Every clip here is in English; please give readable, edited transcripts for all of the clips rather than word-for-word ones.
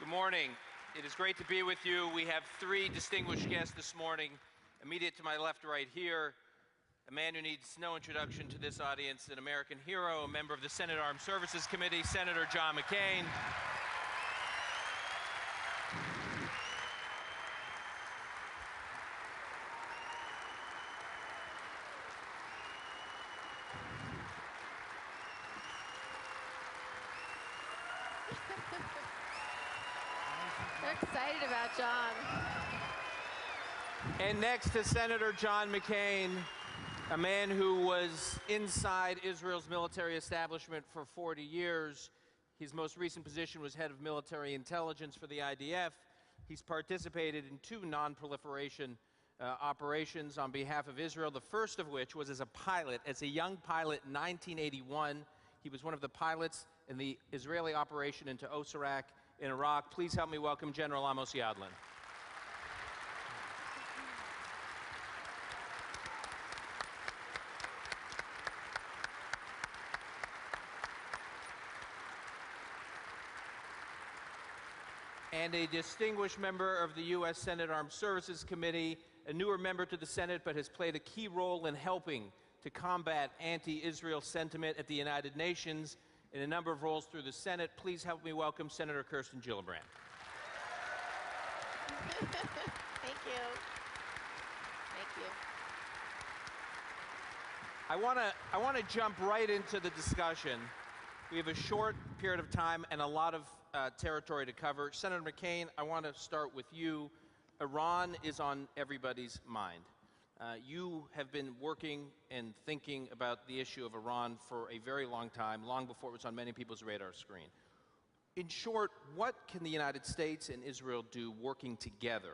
Good morning. It is great to be with you. We have three distinguished guests this morning. Immediate to my left right here, a man who needs no introduction to this audience, an American hero, a member of the Senate Armed Services Committee, Senator John McCain. They're excited about John. And next to Senator John McCain, a man who was inside Israel's military establishment for 40 years. His most recent position was head of military intelligence for the IDF. He's participated in two non-proliferation operations on behalf of Israel, the first of which was as a pilot, as a young pilot in 1981. He was one of the pilots in the Israeli operation into Osirak in Iraq. Please help me welcome General Amos Yadlin. And a distinguished member of the U.S. Senate Armed Services Committee, a newer member to the Senate, but has played a key role in helping to combat anti-Israel sentiment at the United Nations in a number of roles through the Senate. Please help me welcome Senator Kirsten Gillibrand. Thank you. Thank you. I want to jump right into the discussion. We have a short period of time and a lot of territory to cover. Senator McCain, I want to start with you. Iran is on everybody's mind. You have been working and thinking about the issue of Iran for a very long time, long before it was on many people's radar screen. In short, what can the United States and Israel do working together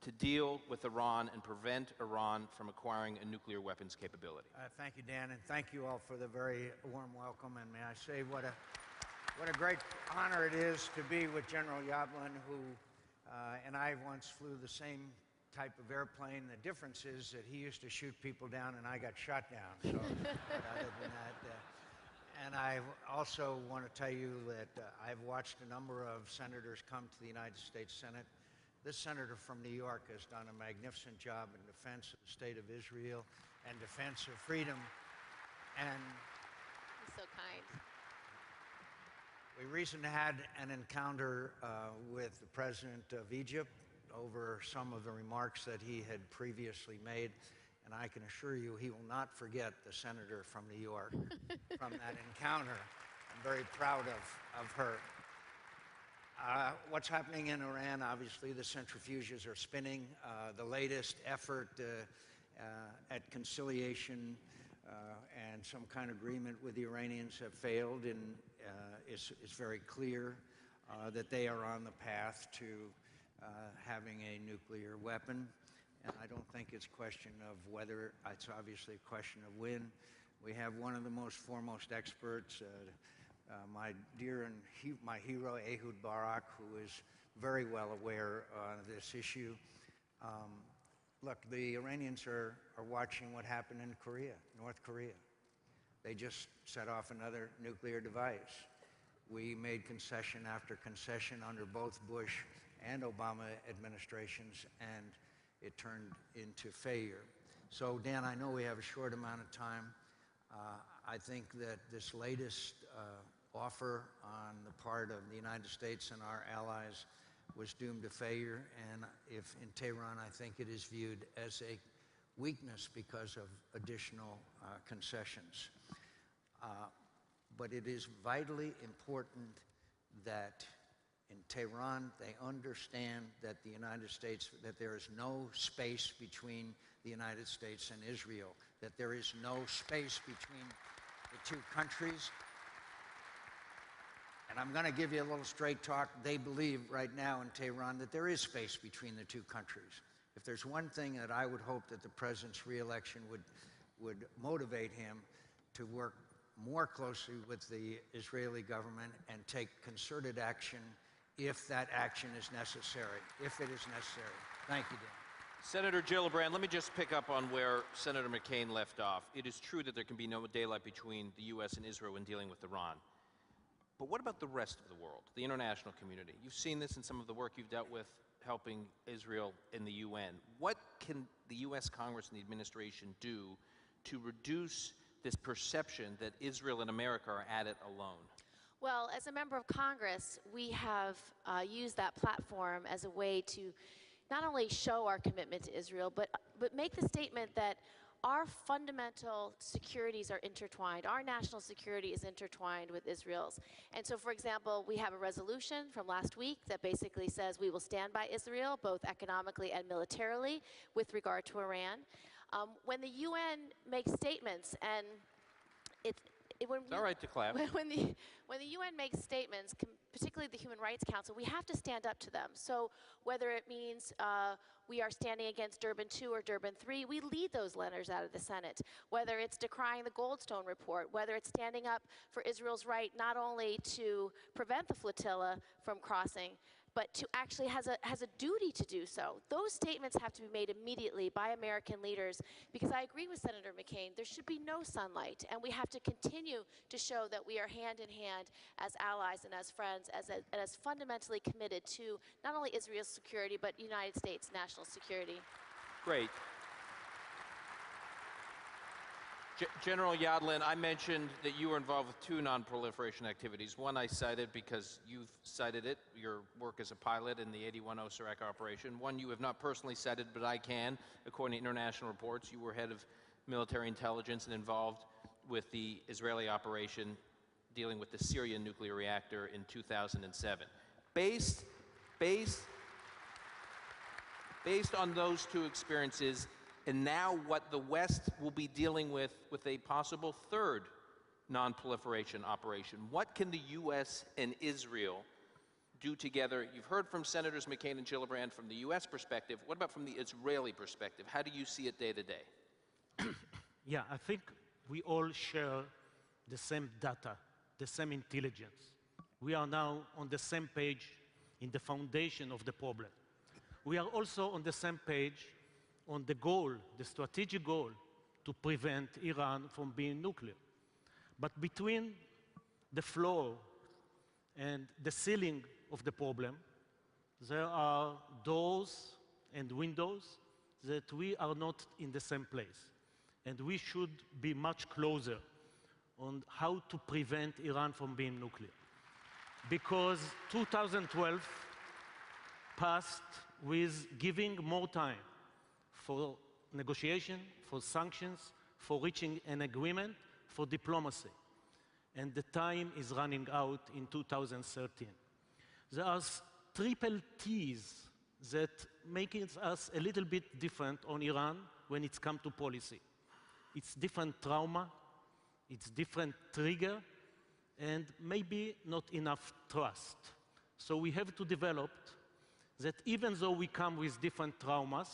to deal with Iran and prevent Iran from acquiring a nuclear weapons capability? Thank you, Dan, and thank you all for the very warm welcome. And may I say what a great honor it is to be with General Yadlin, who and I once flew the same type of airplane. The difference is that he used to shoot people down and I got shot down. So, but other than that, and I also want to tell you that I've watched a number of senators come to the United States Senate. This senator from New York has done a magnificent job in defense of the state of Israel and defense of freedom. And He's so kind. we recently had an encounter with the president of Egypt over some of the remarks that he had previously made. And I can assure you he will not forget the senator from New York from that encounter. I'm very proud of her. What's happening in Iran, obviously the centrifuges are spinning. The latest effort at conciliation and some kind of agreement with the Iranians have failed, and it's very clear that they are on the path to having a nuclear weapon. And I don't think it's a question of whether, it's obviously a question of when. We have one of the most foremost experts, my dear and my hero, Ehud Barak, who is very well aware of this issue. Look, the Iranians are watching what happened in Korea, North Korea. They just set off another nuclear device. We made concession after concession under both Bush and Obama administrations, and it turned into failure. So, Dan, I know we have a short amount of time. I think that this latest offer on the part of the United States and our allies was doomed to failure, and if in Tehran, I think it is viewed as a weakness because of additional concessions. But it is vitally important that in Tehran, they understand that the United States, that there is no space between the United States and Israel, that there is no space between the two countries. And I'm going to give you a little straight talk. They believe right now in Tehran that there is space between the two countries. If there's one thing that I would hope that the president's re-election would motivate him to work more closely with the Israeli government and take concerted action if that action is necessary, if it is necessary. Thank you, Dan. Senator Gillibrand, let me just pick up on where Senator McCain left off. It is true that there can be no daylight between the U.S. and Israel when dealing with Iran. But what about the rest of the world, the international community? You've seen this in some of the work you've dealt with helping Israel in the UN. What can the US Congress and the administration do to reduce this perception that Israel and America are at it alone? Well, as a member of Congress, we have used that platform as a way to not only show our commitment to Israel, but make the statement that our fundamental securities are intertwined. Our national security is intertwined with Israel's. And so, for example, we have a resolution from last week that basically says we will stand by Israel, both economically and militarily, with regard to Iran. When the UN makes statements, and it's all right to clap. When the UN makes statements, particularly the Human Rights Council, we have to stand up to them. So whether it means we are standing against Durban 2 or Durban 3, we lead those letters out of the Senate. Whether it's decrying the Goldstone report, whether it's standing up for Israel's right not only to prevent the flotilla from crossing, but to actually has a duty to do so. Those statements have to be made immediately by American leaders, because I agree with Senator McCain, there should be no sunlight, and we have to continue to show that we are hand in hand as allies and as friends, as fundamentally committed to not only Israel's security, but United States national security. Great. General Yadlin, I mentioned that you were involved with 2 non-proliferation activities. One I cited because you've cited it, your work as a pilot in the 81 OSIRAC operation. One you have not personally cited, but I can. According to international reports, you were head of military intelligence and involved with the Israeli operation dealing with the Syrian nuclear reactor in 2007. Based on those 2 experiences, and now what the West will be dealing with a possible 3rd non-proliferation operation. What can the U.S. and Israel do together? You've heard from Senators McCain and Gillibrand from the U.S. perspective. What about from the Israeli perspective? How do you see it day to day? Yeah, I think we all share the same data, the same intelligence. We are now on the same page in the foundation of the problem. We are also on the same page on the goal, the strategic goal, to prevent Iran from being nuclear. But between the floor and the ceiling of the problem, there are doors and windows that we are not in the same place. And we should be much closer on how to prevent Iran from being nuclear. Because 2012 passed with giving more time for negotiation, for sanctions, for reaching an agreement, for diplomacy. And the time is running out in 2013. There are triple T's that make us a little bit different on Iran when it's come to policy. It's different trauma, it's different trigger, and maybe not enough trust. So we have to develop that even though we come with different traumas,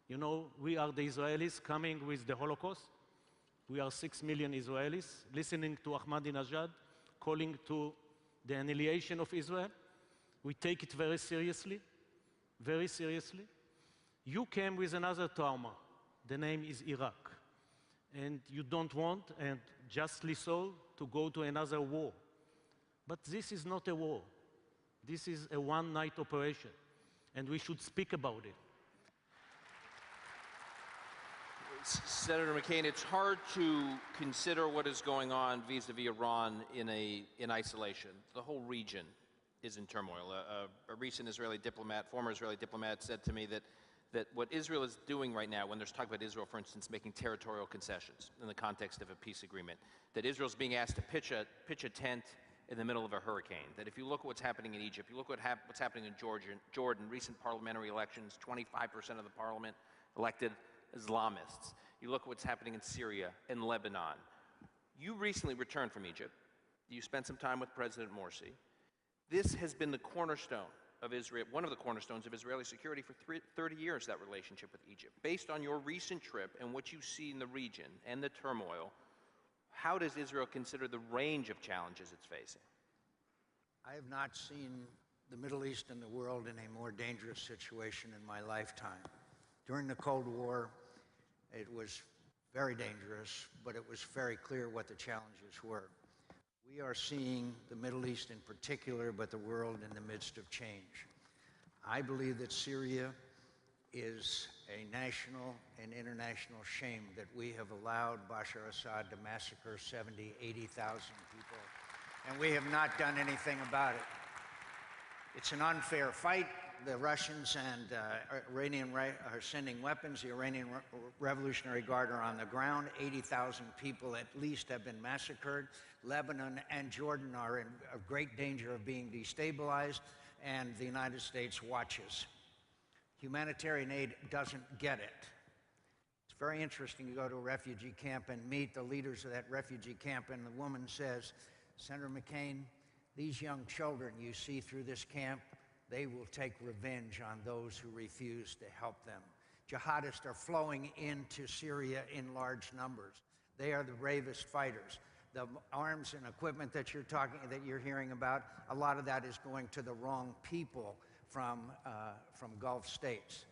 you know, we are the Israelis coming with the Holocaust. We are 6 million Israelis listening to Ahmadinejad, calling to the annihilation of Israel. We take it very seriously, very seriously. You came with another trauma. The name is Iraq. And you don't want, and justly so, to go to another war. But this is not a war. This is a one-night operation, and we should speak about it. Senator McCain, it's hard to consider what is going on vis-a-vis Iran in isolation. The whole region is in turmoil. A recent Israeli diplomat, former Israeli diplomat, said to me that what Israel is doing right now, when there's talk about Israel, for instance, making territorial concessions in the context of a peace agreement, that Israel's being asked to pitch a tent in the middle of a hurricane. That if you look at what's happening in Egypt, you look at what's happening in Jordan, recent parliamentary elections, 25% of the parliament elected Islamists. You look at what's happening in Syria and Lebanon. You recently returned from Egypt. You spent some time with President Morsi. This has been the cornerstone of Israel, one of the cornerstones of Israeli security for 30 years, that relationship with Egypt. Based on your recent trip and what you see in the region and the turmoil, how does Israel consider the range of challenges it's facing? I have not seen the Middle East and the world in a more dangerous situation in my lifetime. During the Cold War, it was very dangerous, but it was very clear what the challenges were. We are seeing the Middle East in particular, but the world in the midst of change. I believe that Syria is a national and international shame that we have allowed Bashar Assad to massacre 70, 80,000 people, and we have not done anything about it. It's an unfair fight. The Russians and Iranian are sending weapons. The Iranian Revolutionary Guard are on the ground. 80,000 people at least have been massacred. Lebanon and Jordan are in great danger of being destabilized, and the United States watches. Humanitarian aid doesn't get it. It's very interesting to go to a refugee camp and meet the leaders of that refugee camp, and the woman says, Senator McCain, these young children you see through this camp, they will take revenge on those who refuse to help them. Jihadists are flowing into Syria in large numbers. They are the bravest fighters. The arms and equipment that you're hearing about, a lot of that is going to the wrong people from Gulf states.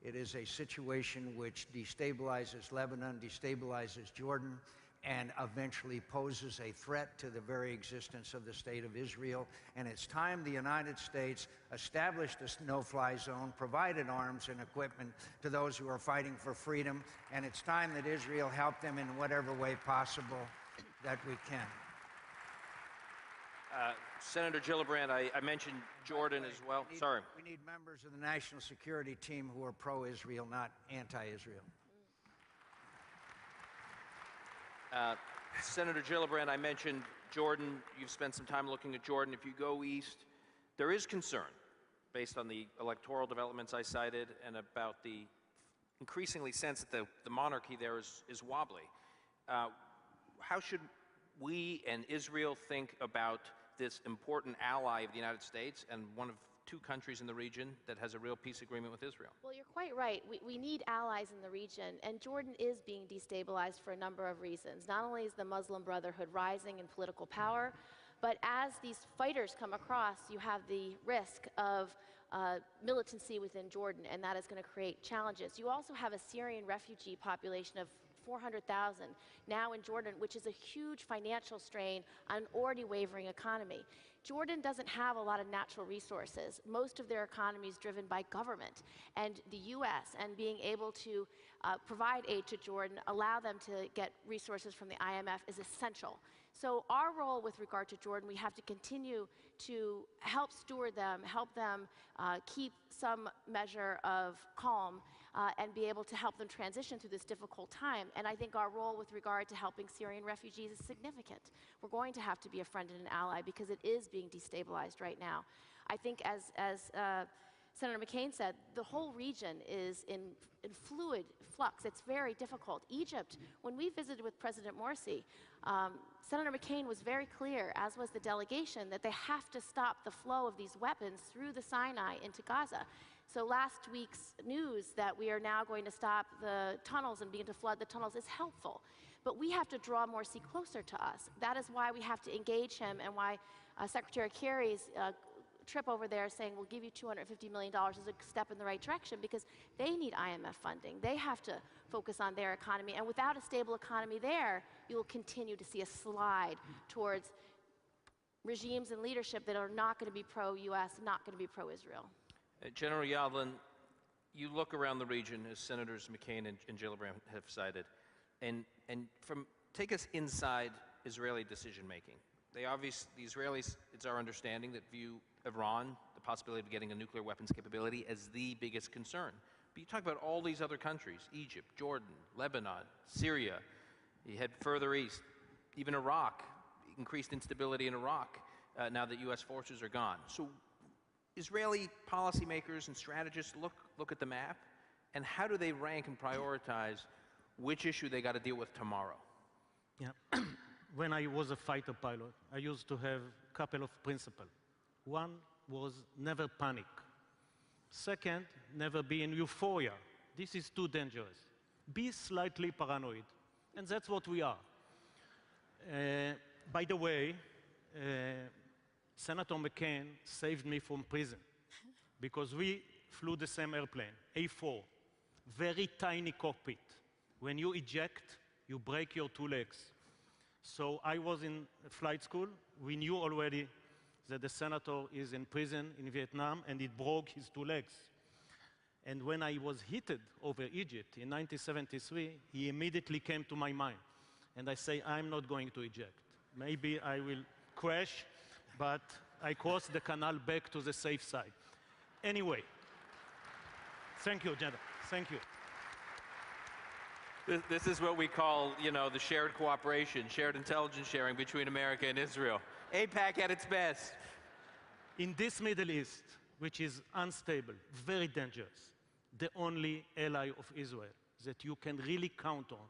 It is a situation which destabilizes Lebanon, destabilizes Jordan, and eventually poses a threat to the very existence of the State of Israel. And it's time the United States established a no-fly zone, provided arms and equipment to those who are fighting for freedom, and it's time that Israel helped them in whatever way possible that we can. Senator Gillibrand, I mentioned Jordan as well. Sorry. We need members of the national security team who are pro-Israel, not anti-Israel. Senator Gillibrand, I mentioned Jordan. You've spent some time looking at Jordan. If you go east, there is concern, based on the electoral developments I cited and about the increasingly sense that the monarchy there is wobbly. How should we and Israel think about this important ally of the United States and one of two countries in the region that has a real peace agreement with Israel? Well, you're quite right. We need allies in the region, and Jordan is being destabilized for a number of reasons. Not only is the Muslim Brotherhood rising in political power, but as these fighters come across, you have the risk of militancy within Jordan, and that is going to create challenges. You also have a Syrian refugee population of 400,000 now in Jordan, which is a huge financial strain on an already wavering economy. Jordan doesn't have a lot of natural resources. Most of their economy is driven by government, and the U.S. and being able to provide aid to Jordan, allow them to get resources from the IMF is essential. So our role with regard to Jordan, we have to continue to help steward them, help them keep some measure of calm, and be able to help them transition through this difficult time. And I think our role with regard to helping Syrian refugees is significant. We're going to have to be a friend and an ally because it is being destabilized right now. I think as Senator McCain said, the whole region is in fluid flux. It's very difficult. Egypt, when we visited with President Morsi, Senator McCain was very clear, as was the delegation, that they have to stop the flow of these weapons through the Sinai into Gaza. So last week's news that we are now going to stop the tunnels and begin to flood the tunnels is helpful. But we have to draw Morsi closer to us. That is why we have to engage him, and why Secretary Kerry's trip over there saying we'll give you $250 million is a step in the right direction, because they need IMF funding. They have to focus on their economy, and without a stable economy there, you will continue to see a slide towards regimes and leadership that are not going to be pro-US, not going to be pro-Israel. General Yadlin, you look around the region, as Senators McCain and Gillibrand have cited, and take us inside Israeli decision-making. The Israelis, it's our understanding, that view Iran, the possibility of getting a nuclear weapons capability, as the biggest concern. But you talk about all these other countries, Egypt, Jordan, Lebanon, Syria, you head further east, even Iraq, increased instability in Iraq now that U.S. forces are gone. So Israeli policymakers and strategists look at the map, and how do they rank and prioritize which issue they got to deal with tomorrow? Yeah. When I was a fighter pilot, I used to have a couple of principles. One was never panic. Second, never be in euphoria. This is too dangerous. Be slightly paranoid, and that's what we are. By the way, Senator McCain saved me from prison because we flew the same airplane, A4, very tiny cockpit. When you eject, you break your two legs. So I was in flight school. We knew already that the senator is in prison in Vietnam, and it broke his 2 legs. And when I was heated over Egypt in 1973, he immediately came to my mind. And I say, I'm not going to eject. Maybe I will crash, but I crossed the canal back to the safe side. Anyway, thank you, Jenna. Thank you. This is what we call, you know, the shared cooperation, shared intelligence sharing between America and Israel. AIPAC at its best. In this Middle East, which is unstable, very dangerous, the only ally of Israel that you can really count on,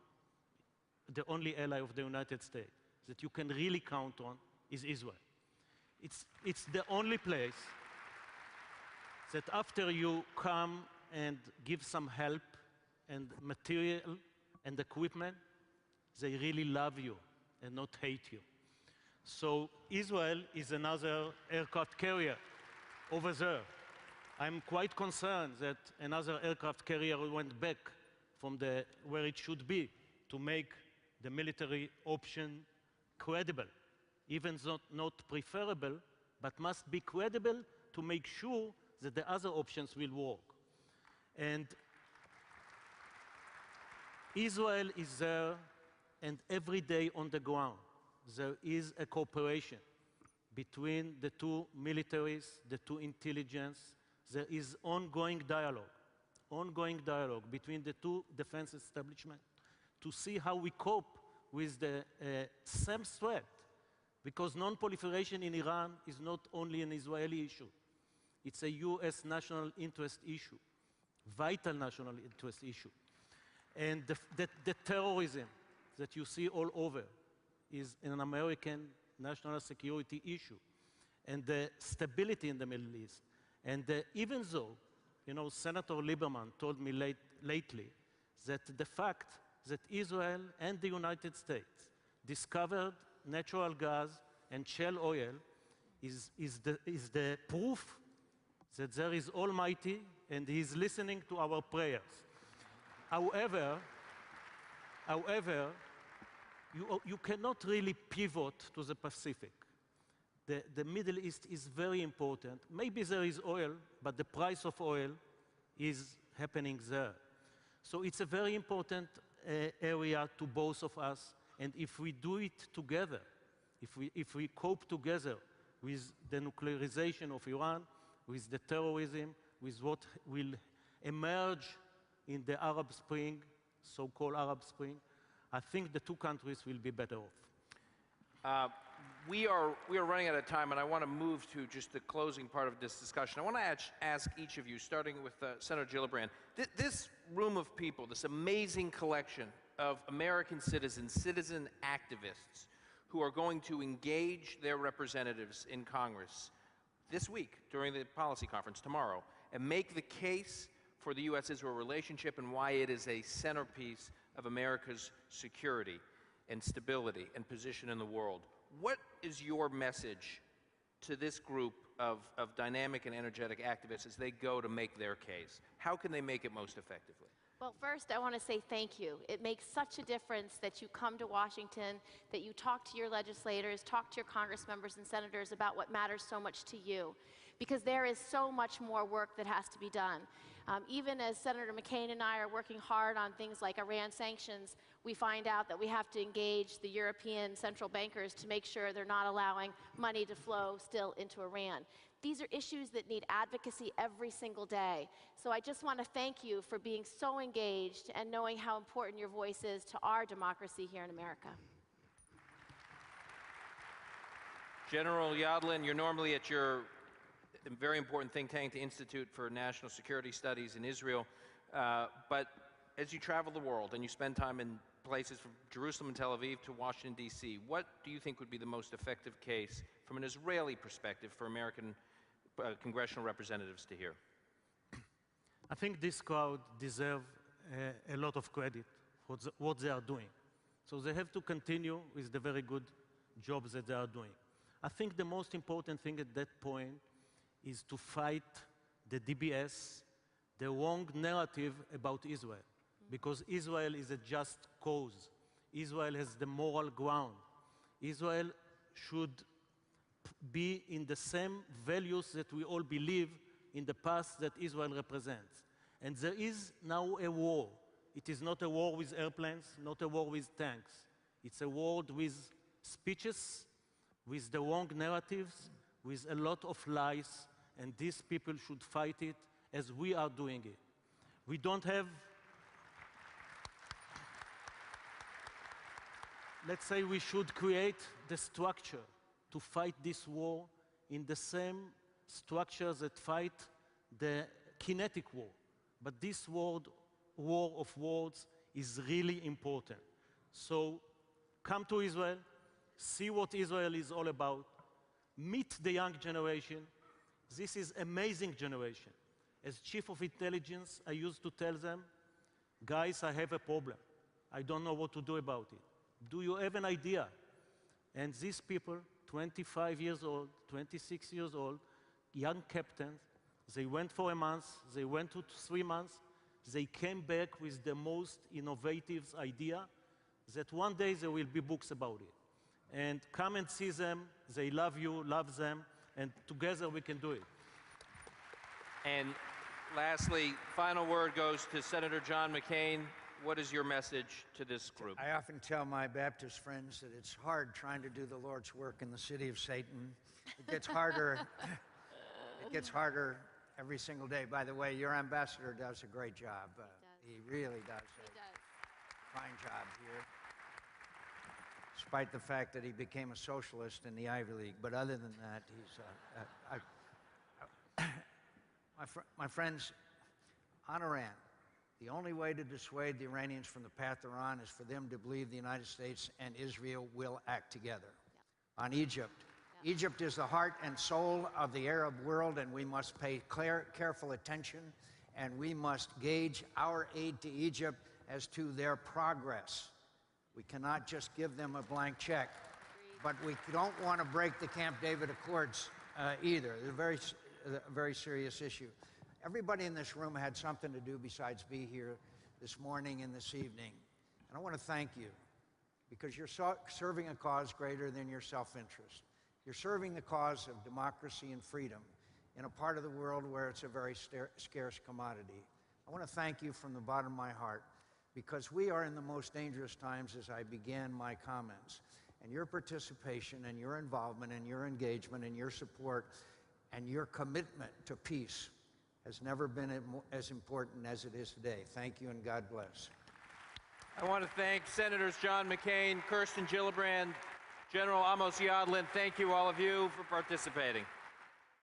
the only ally of the United States that you can really count on is Israel. It's the only place that after you come and give some help and material and equipment, they really love you and not hate you. So Israel is another aircraft carrier over there. I'm quite concerned that another aircraft carrier went back from where it should be to make the military option credible, even though not preferable, but must be credible to make sure that the other options will work. And Israel is there, and every day on the ground, there is a cooperation between the 2 militaries, the 2 intelligence. There is ongoing dialogue between the 2 defense establishments to see how we cope with the same threat. Because non-proliferation in Iran is not only an Israeli issue. It's a US national interest issue, vital national interest issue. And the terrorism that you see all over is an American national security issue. And the stability in the Middle East. And even though, you know, Senator Lieberman told me lately that the fact that Israel and the United States discovered natural gas and shale oil is the proof that there is Almighty and He is listening to our prayers. However, you cannot really pivot to the Pacific. The Middle East is very important. Maybe there is oil, but the price of oil is happening there. So it's a very important area to both of us. And if we do it together, if we cope together with the nuclearization of Iran, with the terrorism, with what will emerge in the Arab Spring, so-called Arab Spring, I think the 2 countries will be better off. We are running out of time, and I want to move to just the closing part of this discussion. I want to ask each of you, starting with Senator Gillibrand, this room of people, this amazing collection of American citizens, citizen activists, who are going to engage their representatives in Congress this week during the policy conference tomorrow and make the case for the U.S.-Israel relationship and why it is a centerpiece of America's security and stability and position in the world. What is your message to this group of dynamic and energetic activists as they go to make their case? How can they make it most effectively? Well, first, I want to say thank you. It makes such a difference that you come to Washington, that you talk to your legislators, talk to your Congress members and senators about what matters so much to you, because there is so much more work that has to be done. Even as Senator McCain and I are working hard on things like Iran sanctions, we find out that we have to engage the European central bankers to make sure they're not allowing money to flow still into Iran. These are issues that need advocacy every single day. So I just want to thank you for being so engaged and knowing how important your voice is to our democracy here in America. General Yadlin, you're normally at your very important think tank, the Institute for National Security Studies in Israel, but as you travel the world and you spend time in places from Jerusalem and Tel Aviv to Washington, D.C., what do you think would be the most effective case from an Israeli perspective for American congressional representatives to hear? I think this crowd deserves a lot of credit for what they are doing. So they have to continue with the very good jobs that they are doing. I think the most important thing at that point is to fight the DBS, the wrong narrative about Israel, because Israel is a just cause. Israel has the moral ground. Israel should be in the same values that we all believe in the past that Israel represents. And there is now a war. It is not a war with airplanes, not a war with tanks. It's a war with speeches, with the wrong narratives, with a lot of lies, and these people should fight it as we are doing it. We don't have, let's say we should create the structure to fight this war in the same structures that fight the kinetic war. But this war of words is really important. So come to Israel, see what Israel is all about, meet the young generation. This is amazing generation. As chief of intelligence, I used to tell them, guys, I have a problem. I don't know what to do about it. Do you have an idea? And these people, 25 years old, 26 years old, young captains, they went for a month, they went to 3 months, they came back with the most innovative idea that one day there will be books about it. And come and see them, they love you, love them, and together we can do it. And lastly, final word goes to Senator John McCain. What is your message to this group? I often tell my Baptist friends that it's hard trying to do the Lord's work in the city of Satan. It gets harder. It gets harder every single day. By the way, your ambassador does a great job. He really does a fine job here, despite the fact that he became a socialist in the Ivy League. But other than that, he's my friends, on Iran, the only way to dissuade the Iranians from the path they're on is for them to believe the United States and Israel will act together. Yeah. On Egypt. Yeah. Egypt is the heart and soul of the Arab world, and we must pay careful attention, and we must gauge our aid to Egypt as to their progress. We cannot just give them a blank check, but we don't want to break the Camp David Accords either. It's a very serious issue. Everybody in this room had something to do besides be here this morning and this evening. And I want to thank you because you're serving a cause greater than your self-interest. You're serving the cause of democracy and freedom in a part of the world where it's a very scarce commodity. I want to thank you from the bottom of my heart because we are in the most dangerous times as I began my comments. And your participation and your involvement and your engagement and your support and your commitment to peace has never been as important as it is today. Thank you and God bless. I want to thank Senators John McCain, Kirsten Gillibrand, General Amos Yadlin. Thank you, all of you, for participating.